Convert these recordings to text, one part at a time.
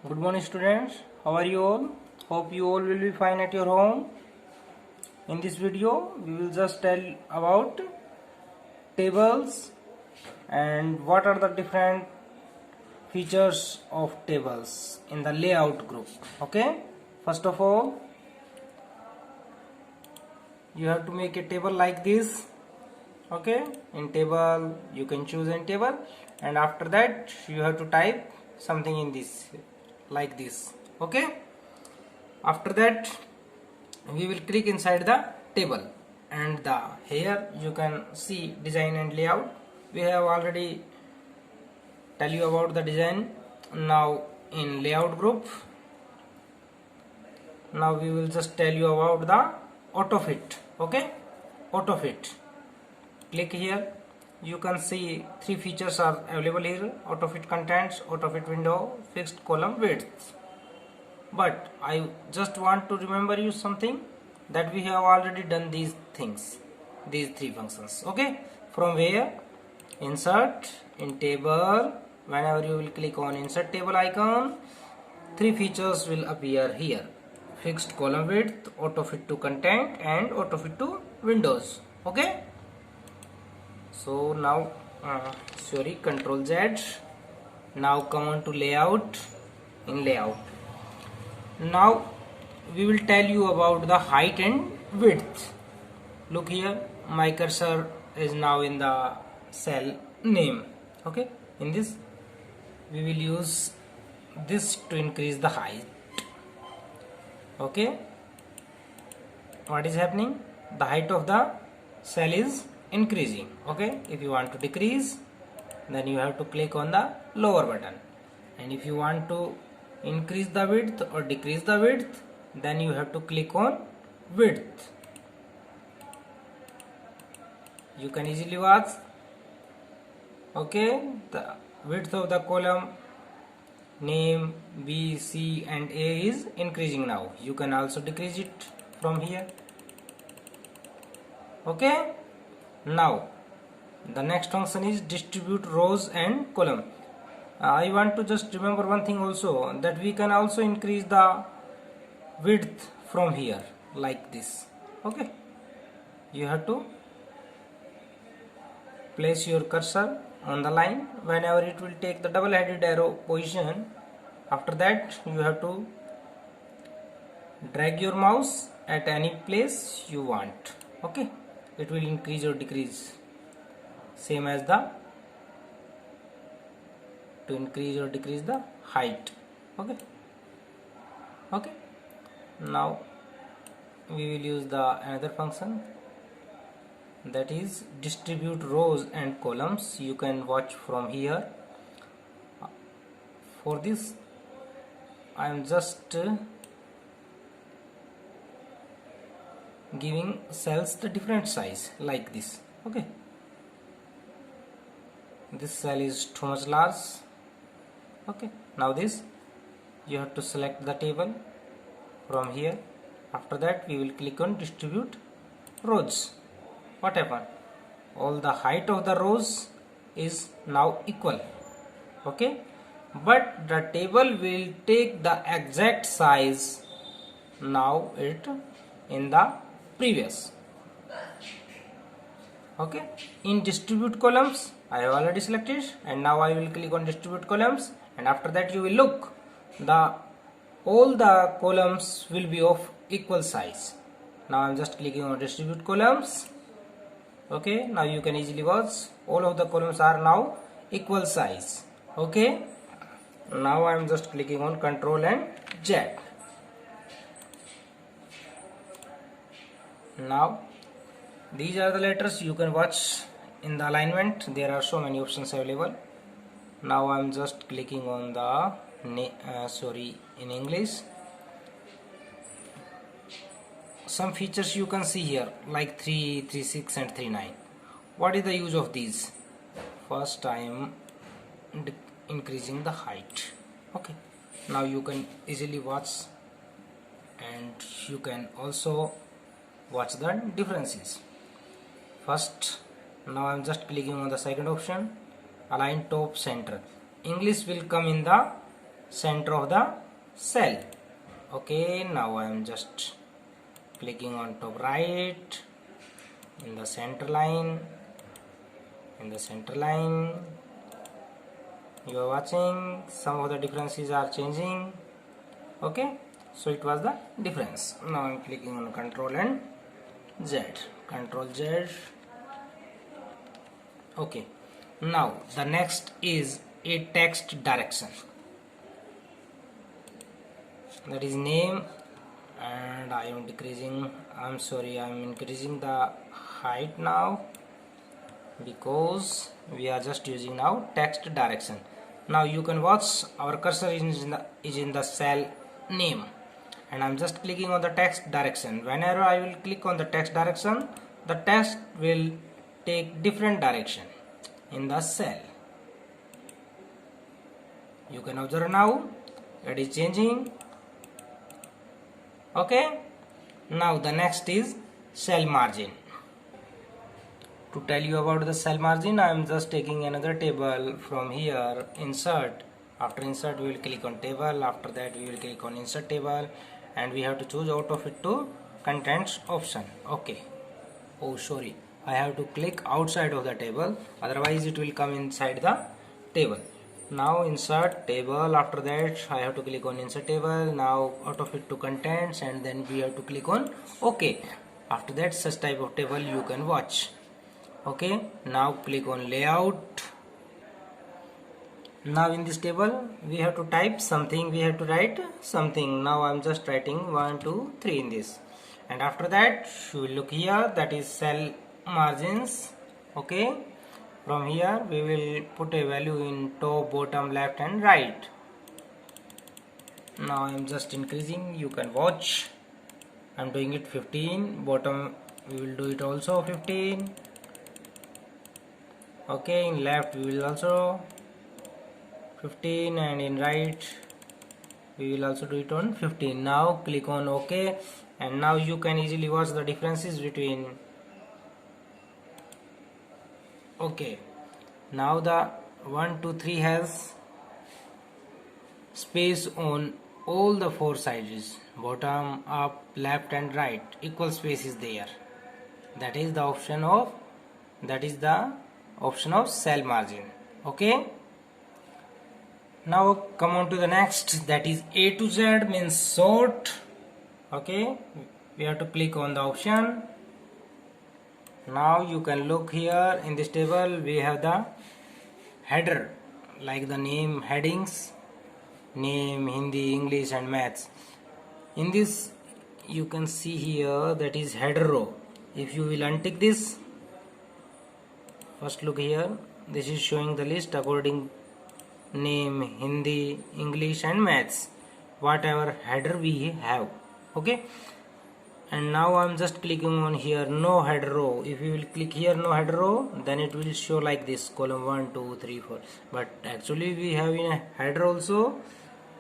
Good morning students, how are you all? Hope you all will be fine at your home. In this video we will just tell about tables and what are the different features of tables in the layout group. Okay, first of all you have to make a table like this. Okay, in table you can choose in table, and after that you have to type something in this like this. Okay, after that we will click inside the table, and here you can see design and layout. We have already tell you about the design. Now in layout group, now we will just tell you about the auto fit. Okay, auto fit, click here. You can see three features are available here: auto fit contents, auto fit window, fixed column width. But I just want to remember you something, that we have already done these things, these three functions. Okay, from where? Insert in table. Whenever you will click on insert table icon, three features will appear here: fixed column width, auto fit to content, and auto fit to windows. Okay, so now Control Z. Now come on to layout. In layout, now we will tell you about the height and width. Look here, my cursor is now in the cell name. Okay, in this we will use this to increase the height. Okay, what is happening? The height of the cell is increasing. Okay, if you want to decrease, then you have to click on the lower button, and if you want to increase the width or decrease the width, then you have to click on width. You can easily watch. Okay, the width of the column name B, C and A is increasing now. You can also decrease it from here. Okay, now the next function is distribute rows and column. I want to just remember one thing also, that we can also increase the width from here like this. Okay, you have to place your cursor on the line. Whenever it will take the double headed arrow position, after that you have to drag your mouse at any place you want. Okay, it will increase or decrease, same as the to increase or decrease the height. Okay, okay, now we will use the another function, that is distribute rows and columns. You can watch from here. For this I am just giving cells the different size like this. Okay, this cell is too much large. Okay, now this you have to select the table from here. After that we will click on distribute rows. What happened? All the height of the rows is now equal. Okay, but the table will take the exact size now it in the previous. Okay, in distribute columns I have already selected, and now I will click on distribute columns, and after that you will look, all the columns will be of equal size. Now I am just clicking on distribute columns. Okay, now you can easily watch, all of the columns are now equal size. Okay, now I am just clicking on Control and Z. Now these are the letters. You can watch in the alignment, there are so many options available. Now I am just clicking on the in English. Some features you can see here like 3, 3, 6 and 3, 9. What is the use of these? First I am increasing the height. Okay, now you can easily watch, and you can also watch the differences. First, now I am just clicking on the second option, align top center. English will come in the center of the cell. Okay, now I am just clicking on top right in the center line. In the center line, you are watching some of the differences are changing. Okay, so it was the difference. Now I am clicking on Control and Z. Control Z. Okay, now the next is a text direction. That is name, and I am decreasing. I'm sorry, I am increasing the height now because we are just using now text direction. Now you can watch our cursor is in the cell name, and I'm just clicking on the text direction. Whenever I will click on the text direction, the text will take different direction in the cell. You can observe now it is changing. Okay, now the next is cell margin. To tell you about the cell margin, I am just taking another table from here, insert. After insert, we will click on table. After that, we will click on insert table, and we have to choose auto fit to contents option. Okay. Oh, sorry, I have to click outside of the table, otherwise it will come inside the table. Now insert table. After that, I have to click on insert table. Now auto fit to contents, and then we have to click on OK. After that, such type of table you can watch. Okay, now click on layout. Now in this table we have to type something, we have to write something. Now I am just writing 1 2 3 in this, and after that you will look here, that is cell margins. Okay, from here we will put a value in top, bottom, left and right. Now I am just increasing, you can watch. I am doing it 15. Bottom we will do it also 15. Okay, in left we will also 15, and in right we will also do it on 15. Now click on OK, and now you can easily watch the differences between. Okay, now the 1 2 3 has space on all the four sides, bottom, up, left and right. Equal space is there. That is the option of cell margin. Okay, now come on to the next, that is A to Z, means sort. Okay, we have to click on the option. Now you can look here in this table, we have the header, like the name headings, name, Hindi, English and maths. In this you can see here, that is header row. If you will untick this, first look here, this is showing the list according name, Hindi, English and maths, whatever header we have. Okay, and now I am just clicking on here no header row. If you will click here no header row, then it will show like this, column 1 2 3 4, but actually we have in a header also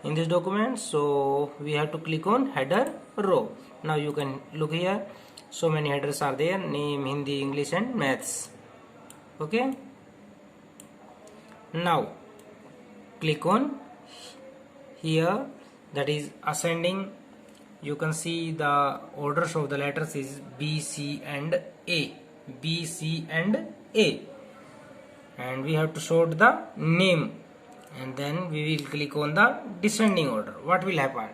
in this document, so we have to click on header row. Now you can look here, so many headers are there, name, Hindi, English and maths. Okay, now click on here, that is ascending. You can see the orders of the letters is B, C and A. B, C and A, and we have to sort the name, and then we will click on the descending order. What will happen?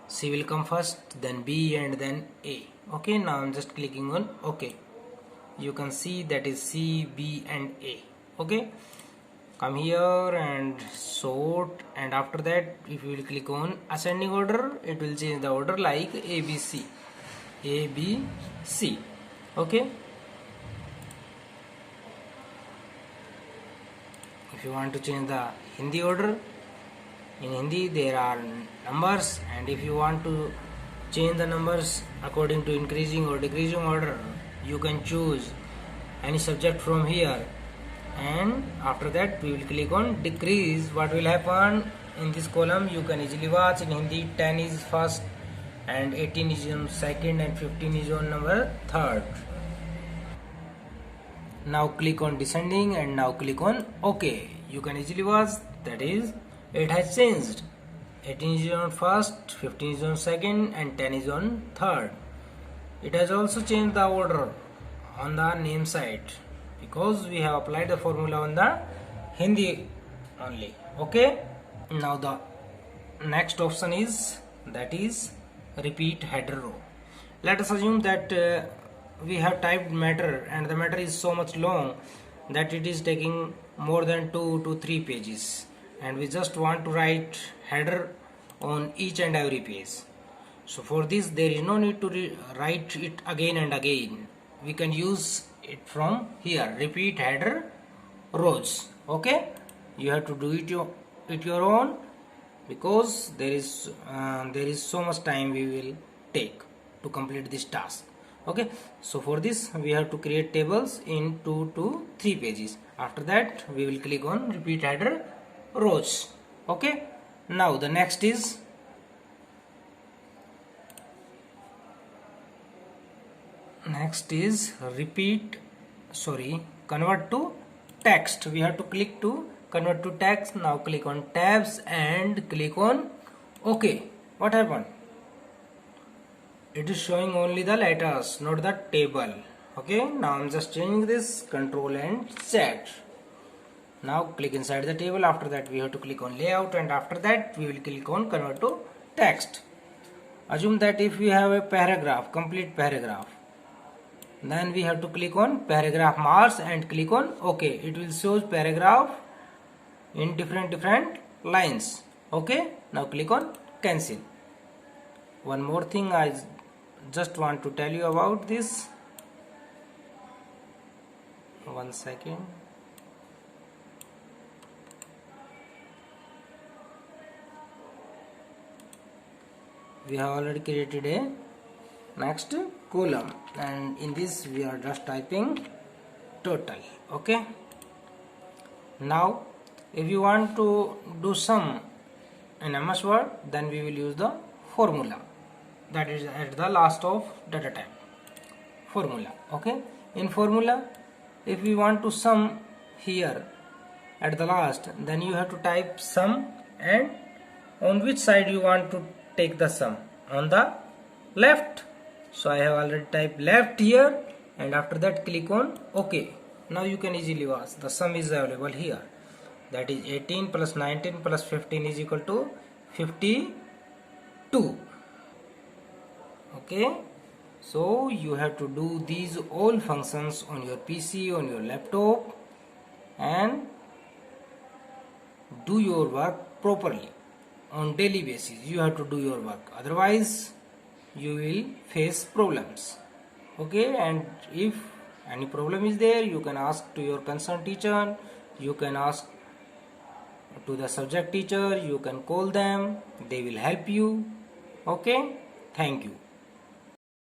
C will come first, then B and then A. Okay, now I am just clicking on OK. You can see that is C, B and A. Okay, come here and sort, and after that if you will click on ascending order, it will change the order like A, B, C. A, B, C. Okay, if you want to change the Hindi order, in Hindi there are numbers, and if you want to change the numbers according to increasing or decreasing order, you can choose any subject from here, and after that we will click on decrease. What will happen in this column, you can easily watch. In Hindi 10 is first, and 18 is on second, and 15 is on number third. Now click on descending, and now click on OK. You can easily watch, that is it has changed. 18 is on first, 15 is on second, and 10 is on third. It has also changed the order on the name side because we have applied the formula on the Hindi only. Okay. Now the next option is, that is repeat header row. Let us assume that we have typed matter and the matter is so much long that it is taking more than 2 to 3 pages, and we just want to write header on each and every page. So for this there is no need to write it again and again. We can use it from here, repeat header rows. Okay, you have to do it your own, because there is so much time we will take to complete this task. Okay, so for this we have to create tables in 2 to 3 pages. After that we will click on repeat header rows. Okay, now the next is convert to text. We have to click to convert to text. Now click on tabs and click on OK. What happened? It is showing only the letters, not the table. Okay, now I'm just changing this, Control and Z. Now click inside the table. After that we have to click on layout, and after that we will click on convert to text. Assume that if we have a paragraph, complete paragraph, then we have to click on paragraph marks and click on OK. It will show paragraph in different lines. Okay, now click on cancel. One more thing I just want to tell you about this. One second. We have already created a next column, and in this we are just typing total. Okay, now if you want to do sum in MS Word, then we will use the formula, that is at the last of data type formula. Okay, in formula if we want to sum here at the last, then you have to type sum, and on which side you want to take the sum, on the left. So I have already typed left here, and after that click on OK. Now you can easily watch the sum is available here, that is 18 plus 19 plus 15 is equal to 52. Okay, so you have to do these all functions on your PC, on your laptop, and do your work properly on daily basis. You have to do your work, otherwise you will face problems. Okay, and if any problem is there, you can ask to your concerned teacher, you can ask to the subject teacher, you can call them, they will help you. Okay, thank you.